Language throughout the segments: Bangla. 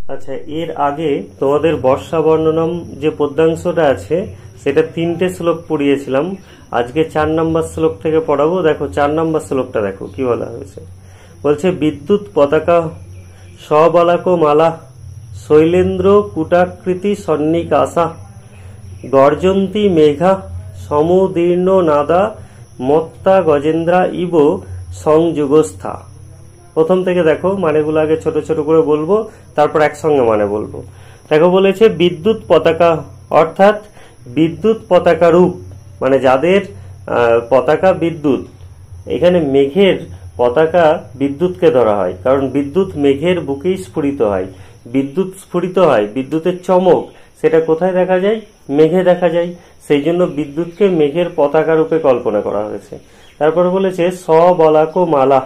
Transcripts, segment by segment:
আচ্ছা, এর আগে তোমাদের বর্ষা বর্ণনম যে পদ্যাংশটা আছে সেটা 3টে শ্লোক পড়িয়েছিলাম। আজকে 4 নম্বর শ্লোক থেকে পড়াবো। দেখো 4 নম্বর শ্লোকটা দেখো কি বলা হয়েছে। বলছে বিদ্যুৎ পতাকা সবলাক মালা শৈলেন্দ্র কুটাকৃতি সন্নিকাশা গর্জন্তি মেঘা সমুদীর্ণ নাদা মত্তা গজেন্দ্রা ইব সংযুগস্থা। প্রথম থেকে দেখো, মানেগুলো আগে ছোট ছোট করে বলবো, তারপর একসঙ্গে মানে বলবো। দেখো বলেছে বিদ্যুৎ পতাকা, অর্থাৎ বিদ্যুৎ পতাকা রূপ, মানে যাদের পতাকা বিদ্যুৎ। এখানে মেঘের পতাকা বিদ্যুৎকে ধরা হয়, কারণ বিদ্যুৎ মেঘের বুকেই স্ফুরিত হয়। বিদ্যুৎ স্ফুরিত হয়, বিদ্যুতের চমক সেটা কোথায় দেখা যায়? মেঘে দেখা যায়। সেই জন্য বিদ্যুৎকে মেঘের পতাকা রূপে কল্পনা করা হয়েছে। তারপর বলেছে সবলাক মালা,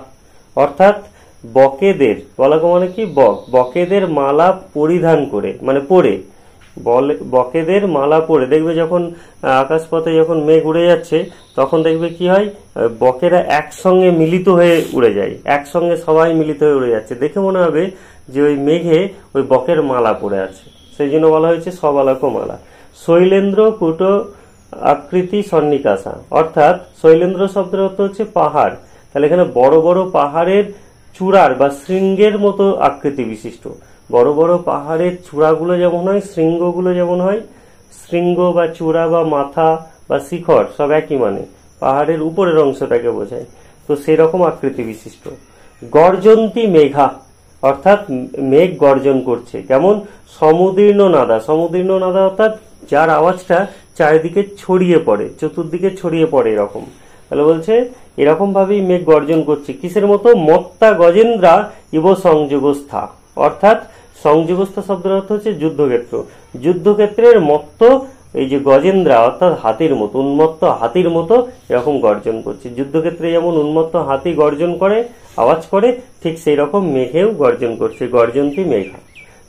অর্থাৎ বকেদের, বলাক মানে কি? বকেদের মালা পরিধান করে, মানে পরে, বকেদের মালা পরে। দেখবে যখন আকাশপথে যখন মেঘ উড়ে যাচ্ছে তখন দেখবে কি হয়, বকেরা একসঙ্গে মিলিত হয়ে উড়ে যায়, একসঙ্গে সবাই মিলিত হয়ে উড়ে যাচ্ছে, দেখে মনে হবে যে ওই মেঘে ওই বকের মালা পড়ে আছে। সেই জন্য বলা হয়েছে সবলাক মালা। শৈলেন্দ্র কুট আকৃতি সন্নিকাশা, অর্থাৎ শৈলেন্দ্র শব্দের অর্থ হচ্ছে পাহাড়। তাহলে এখানে বড় বড় পাহাড়ের চূড়ার বা শৃঙ্গের মতো আকৃতি বিশিষ্ট। বড় বড় পাহাড়ের চূড়াগুলো যেমন হয়, শৃঙ্গগুলো যেমন হয়, শৃঙ্গ বা চূড়া বা মাথা বা শিখর সব একই, মানে পাহাড়ের উপরের অংশটাকে বোঝায়। তো সেরকম আকৃতি বিশিষ্ট। গর্জন্তি মেঘা, অর্থাৎ মেঘ গর্জন করছে। কেমন? সমুদীর্ণ নাদা। সমুদীর্ণ নাদা অর্থাৎ যার আওয়াজটা চারিদিকে ছড়িয়ে পড়ে, চতুর্দিকে ছড়িয়ে পড়ে, এরকম। তাহলে বলছে এরকম ভাবেই মেঘ গর্জন করছে। কিসের মতো? মত্তা গজেন্দ্রা ইব সংযোগস্থা, অর্থাৎ সংযোগস্থা শব্দের অর্থ হচ্ছে যুদ্ধক্ষেত্র। যুদ্ধক্ষেত্রের মত্ত এই যে গজেন্দ্রা, অর্থাৎ হাতির মতো, উন্মত্ত হাতির মতো এরকম গর্জন করছে। যুদ্ধক্ষেত্রে যেমন উন্মত্ত হাতি গর্জন করে, আওয়াজ করে, ঠিক সেই রকম মেঘেও গর্জন করছে। গর্জন্তি মেঘা।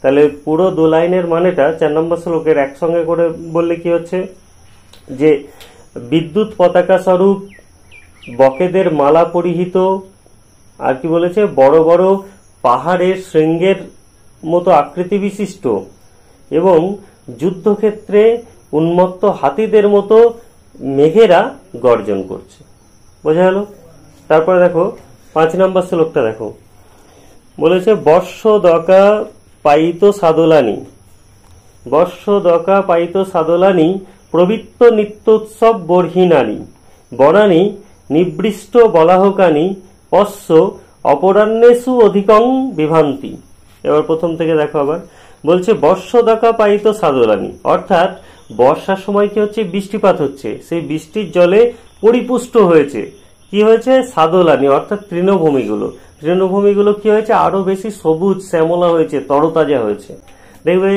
তাহলে পুরো 2 লাইনের মানেটা 4 নম্বর শ্লোকের একসঙ্গে করে বললে কি হচ্ছে, যে বিদ্যুৎ পতাকা স্বরূপ বকেদের মালা পরিহিত, আর কি বলেছে, বড় বড় পাহাড়ের শৃঙ্গের মতো আকৃতি বিশিষ্ট, এবং যুদ্ধক্ষেত্রে উন্মত্ত হাতিদের মতো মেঘেরা গর্জন করছে। বোঝা গেল? তারপরে দেখো 5 নম্বর শ্লোকটা দেখো। বলেছে বর্ষ দকা পাইত সাদলানি, বর্ষ দকা পাইত সাদলানি প্রবৃত্ত নিত্যোৎসব বর্হিনানি বনানি নিবৃষ্ট বলাহকানি পশ্য অপরাহ্নেষু অধিকং বিভান্তি। এবার প্রথম থেকে দেখো আবার। বলছে বর্ষ দকা পাইত সাদলানি, অর্থাৎ বর্ষার সময় কি হচ্ছে? বৃষ্টিপাত হচ্ছে। সেই বৃষ্টির জলে পরিপুষ্ট হয়েছে। কি হয়েছে? সাদলানি, অর্থাৎ তৃণভূমিগুলো। তৃণভূমিগুলো কি হয়েছে? আরো বেশি সবুজ শ্যামলা হয়েছে, তরতাজা হয়েছে। দেখবে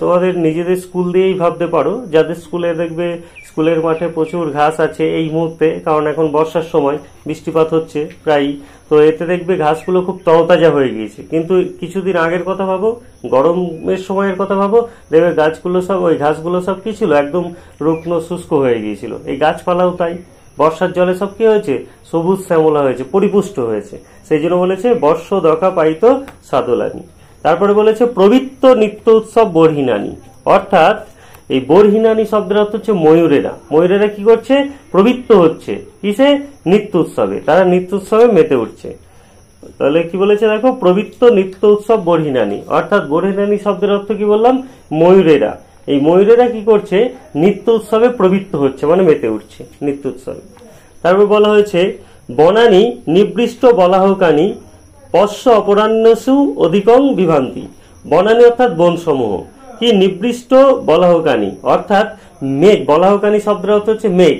তোমাদের নিজেদের স্কুল দিয়েই ভাবতে পারো, যাদের স্কুলে দেখবে স্কুলের মাঠে প্রচুর ঘাস আছে এই মুহূর্তে, কারণ এখন বর্ষার সময় বৃষ্টিপাত হচ্ছে প্রায়, তো এতে দেখবে ঘাসগুলো খুব তরতাজা হয়ে গিয়েছে। কিন্তু কিছুদিন আগের কথা ভাবো, গরমের সময়ের কথা ভাবো, দেখবে গাছগুলো সব, ওই ঘাসগুলো সব কি ছিল? একদম রুগ্ন শুষ্ক হয়ে গিয়েছিল। এই গাছপালাও তাই, বর্ষার জলে সব কি হয়েছে? সবুজ শ্যামলা হয়েছে, পরিপুষ্ট হয়েছে। সেই জন্য বলেছে বর্ষ দকা পাইত সাদলানি। তারপরে বলেছে প্রবৃত্ত নিত্য উৎসব বর্হিনানি, অর্থাৎ এই বর্হিনানি শব্দের অর্থ হচ্ছে ময়ূরেরা। ময়ূরেরা কি করছে? প্রবৃত্ত হচ্ছে কিসে? নিত্য উৎসবে। তারা নিত্য উৎসবে মেতে উঠছে। তাহলে কি বলেছে দেখো, প্রবৃত্ত নিত্য উৎসব বর্হিনানি, অর্থাৎ বর্হিনানি শব্দের অর্থ কি বললাম? ময়ূরেরা। এই ময়ূরেরা কি করছে? নিত্য উৎসবে প্রবৃত্ত হচ্ছে, মানে মেতে উঠছে নিত্য উৎসবে। তারপর বলা হয়েছে বনানি নিবৃষ্ট বলাহকানি পশ্য অপরাহ্নেষু অধিকং বিভান্তি। বনানি অর্থাৎ বনসমূহ, কি? নিবৃষ্ট বলাহকানি, অর্থাৎ মেঘ। বলাহকানি শব্দের অর্থ হচ্ছে মেঘ।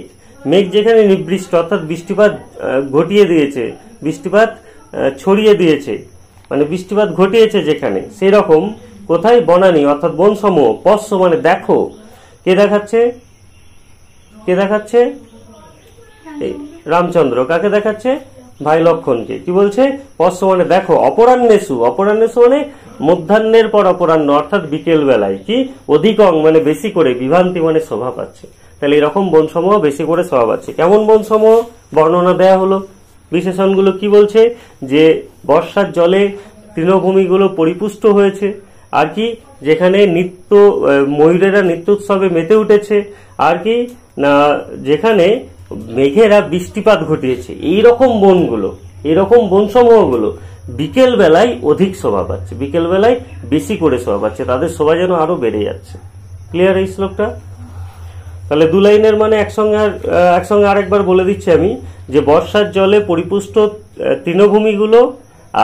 মেঘ যেখানে নিবৃষ্ট, অর্থাৎ বৃষ্টিপাত ঘটিয়ে দিয়েছে, বৃষ্টিপাত ছড়িয়ে দিয়েছে, মানে বৃষ্টিপাত ঘটিয়েছে যেখানে, সেই রকম কোথায়? বনানি অর্থাৎ বনসমূহ। পশ্য মানে দেখো। কে দেখাচ্ছে? কে দেখাচ্ছে? রামচন্দ্র। কাকে দেখাচ্ছে? ভাই লক্ষণকে। কি বলছে? পশ্য মানে দেখো। অপরাহ্নেষু, অপরাহ্নেষু মানে মধ্যাহ্নের পর অপরাহ্ন, অর্থাৎ বিকেল বেলায়। কি? অধিকং মানে বেশি করে, বিভান্তি মানে শোভা পাচ্ছে। তাহলে এরকম বনসমূহ বেশি করে শোভা পাচ্ছে। কেমন বনসমূহ? বর্ণনা দেয়া হলো। বিশেষণগুলো কি বলছে? যে বর্ষার জলে তৃণভূমিগুলো পরিপুষ্ট হয়েছে, আর কি যেখানে ময়ূরেরা নৃত্য উৎসবে মেতে উঠেছে, আর কি না যেখানে মেঘেরা বৃষ্টিপাত ঘটিয়েছে। এইরকম বনগুলো, এরকম বনসমূহগুলো বিকেল বেলায় অধিক শোভা পাচ্ছে, বিকেল বেলায় বেশি করে শোভা পাচ্ছে, তাদের শোভা যেন আরো বেড়ে যাচ্ছে। ক্লিয়ার এই শ্লোকটা? তাহলে দু লাইনের মানে একসঙ্গে আরেকবার বলে দিচ্ছি আমি, যে বর্ষার জলে পরিপুষ্ট তৃণভূমিগুলো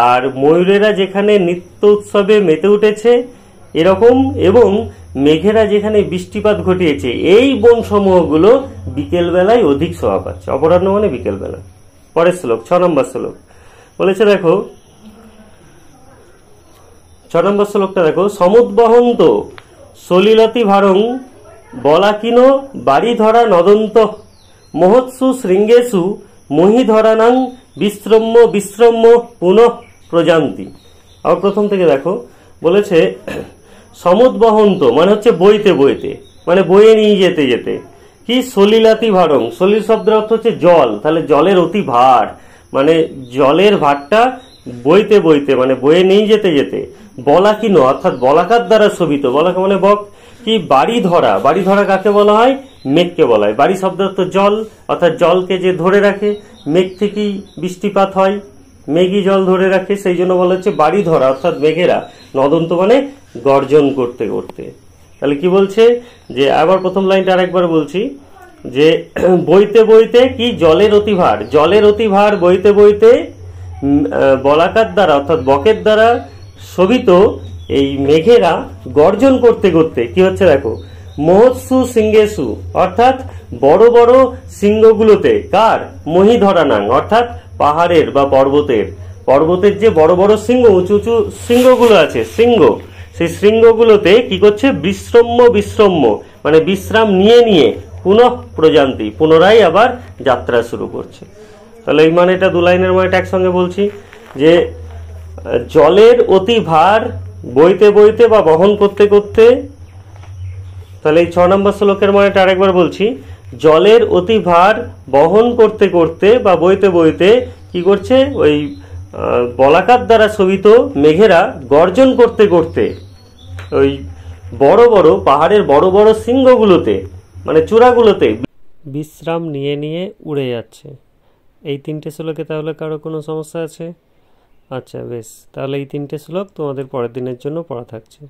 আর ময়ূরেরা যেখানে নৃত্য উৎসবে মেতে উঠেছে এরকম, এবং মেঘেরা যেখানে বৃষ্টিপাত ঘটিয়েছে, এই বনসমূহগুলো বিকেল বেলায় অধিক শোভা পাচ্ছে। অপরাহ্ন মানে বিকেল বেলা। পরের শ্লোক 6 নম্বর শ্লোক বলেছে, দেখো 6 নম্বর শ্লোকটা দেখো, সমুদ্বহন্ত সলিলতি ভারং বলাকিনো বাড়ি ধরা নদন্ত মহৎসু শৃঙ্গেশু মহিধরানাং বিশ্রম্য পুনঃ প্রজান্তি। আবার প্রথম থেকে দেখো, বলেছে সমুদ্বহন্ত মানে হচ্ছে বইতে বইতে, মানে বয়ে নিয়ে যেতে যেতে। কি সলিলাতি ভারং, সলিল শব্দের অর্থ হচ্ছে জল, তাহলে জলের অতি ভার, মানে জলের ভারটা বইতে বইতে মানে বয়ে নিয়ে যেতে যেতে। বলাকিনো অর্থাৎ বলাকার দ্বারা শোভিত, বলাকা মানে বক। কি বাড়ি ধরা, বাড়ি ধরা কাকে বলা হয়? মেঘকে বলা হয়। বাড়ি শব্দ অর্থ জল, অর্থাৎ জলকে যে ধরে রাখে, মেঘ থেকেই বৃষ্টিপাত হয়, মেঘই জল ধরে রাখে, সেই জন্য বলা হচ্ছে বাড়ি ধরা, অর্থাৎ মেঘেরা নদন্ত মানে গর্জন করতে করতে। তাহলে কি বলছে, যে আবার প্রথম লাইনটা আরেকবার বলছি, যে বইতে বইতে কি জলের অতিভার, জলের অতিভার বইতে বইতে বলাকার দ্বারা অর্থাৎ বকের দ্বারা শোভিত এই মেঘেরা গর্জন করতে করতে কি হচ্ছে দেখো, মহৎসু সিংহেসু অর্থাৎ বড় বড় সিংহগুলোতে, কার? মহিধরানাং অর্থাৎ পাহাড়ের বা পর্বতের যে বড় বড় সিংহ, উঁচু উঁচু সিংহগুলো আছে, সিংহ, সেই শৃঙ্গগুলোতে কি করছে? বিশ্রম্য মানে বিশ্রাম নিয়ে নিয়ে পুনঃ প্রজান্তি পুনরায় আবার যাত্রা শুরু করছে। তাহলে এই মানেটা দু লাইনের মানেটা একসঙ্গে বলছি, যে জলের অতি ভার বইতে বইতে বা বহন করতে করতে। তাহলে এই 6 নম্বর শ্লোকের মানেটা আরেকবার বলছি, জলের অতি ভার বহন করতে করতে বা বইতে বইতে কি করছে? ওই বলাকার দ্বারা শোভিত মেঘেরা গর্জন করতে করতে ওই বড় বড় পাহাড়ের বড় বড় শৃঙ্গগুলোতে মানে চূড়াগুলোতে বিশ্রাম নিয়ে নিয়ে উড়ে যাচ্ছে। এই 3টে শ্লোকে তাহলে কারো কোনো সমস্যা আছে? আচ্ছা বেশ, তাহলে এই 3টে শ্লোক তোমাদের পরের দিনের জন্য পড়া থাকছে।